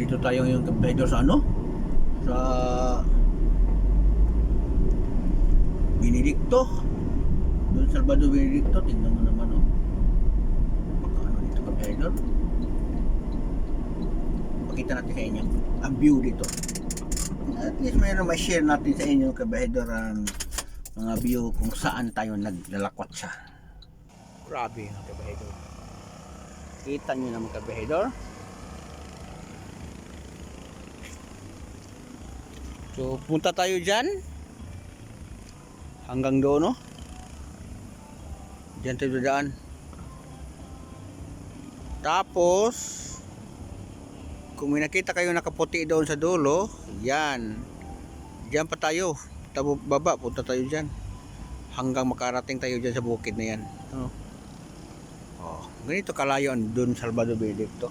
Dito tayo ngayon kabahidor sa ano? Sa Benedicto. Don Salvador Benedicto. Tingnan mo naman oh. Napaka-ano dito kabahidor. Pakita natin sa inyo ang view dito. At least mayroon ma-share natin sa inyo kabahidor ang mga view kung saan tayo naglalakwat siya. Grabe mga kabahidor. Kita nyo naman kabahidor. So punta tayo dyan hanggang doon no. Diyan tayo dadaan. Tapos kung may nakita kayo nakaputi doon sa dulo, yan. Diyan pa tayo. Baba, punta tayo dyan. Hanggang makarating tayo dyan sa bukid na yan. Ganito kalayo ang Don Salvador Benedicto.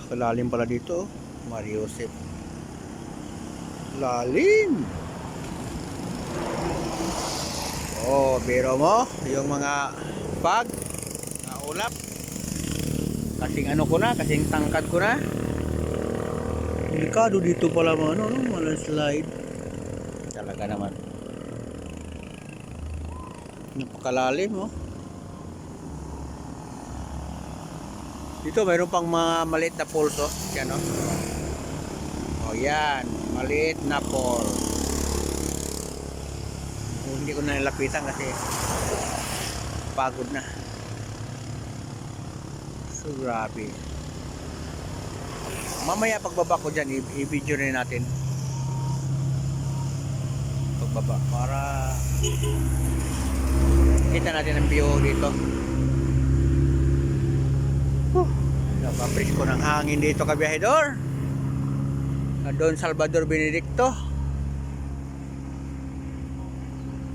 Kalalim pala dito. Mario Joseph. Lalim. Biro mo yung mga bag na ulap. Kasing ano ko na, kasing tangkad ko na. Delikado dito pala mga ano, slide. Talaga naman. Napakalalim oh. Dito mayroon pang mga maliit na falls oh. Yan oh. Yan, maliit na falls. Hindi ko na nilapitan kasi pagod na. So grabe. Mamaya pagbaba ko dyan, i-video na natin. Pagbaba para kita natin ang view dito. Napapris ko ng hangin dito kabiyahedor. Don Salvador Benedicto.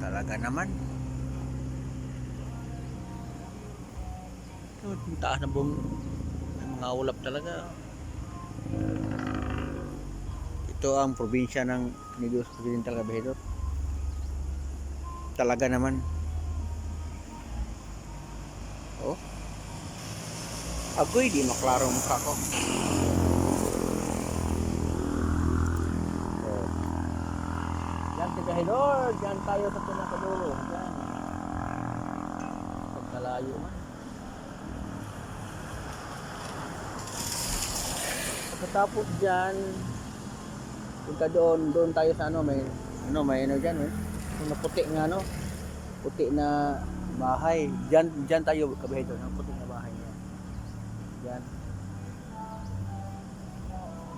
Talaga naman. Ang taas na buong mga ulap talaga. Ito ang probinsya ng Negros Occidental kabiyahedor. Talaga naman. Oh. Agoy, di maklaro ang mukha ko. Yan kabiyahedor, dyan tayo sa pinakadulo. Yan. Pagkalayo man. Pagkatapos dyan, punta doon tayo sa ano, may ano dyan eh. Yung puti nga ano, puti na bahay. Dyan tayo kabiyahedor, yung puti na bahay niya. Yan.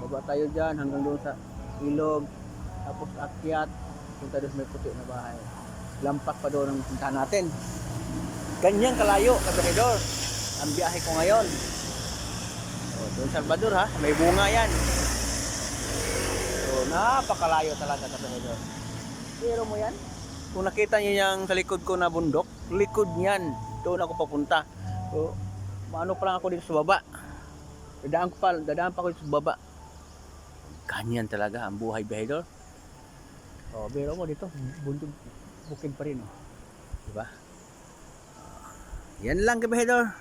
Baba tayo dyan hanggang doon sa ilog. Tapos akyat. Punta doon sa may puti na bahay. Lampas pa doon ang puntahan natin. Ganyan kalayo, kabiyahedor. Ang biyahe ko ngayon. Don Salvador ha. May bunga yan. So, napakalayo talaga kabiyahedor. Pero mo yan. Kung nakita niyo yung sa likod ko na bundok, likod niyan. Doon ako papunta. So, maano pa lang ako dito sa baba. Dadaan pa ako dito sa baba. Ganyan talaga ang buhay kabiyahedor. Biro mo dito, bukid pa rin oh. Diba? Yan lang kabiyahedor.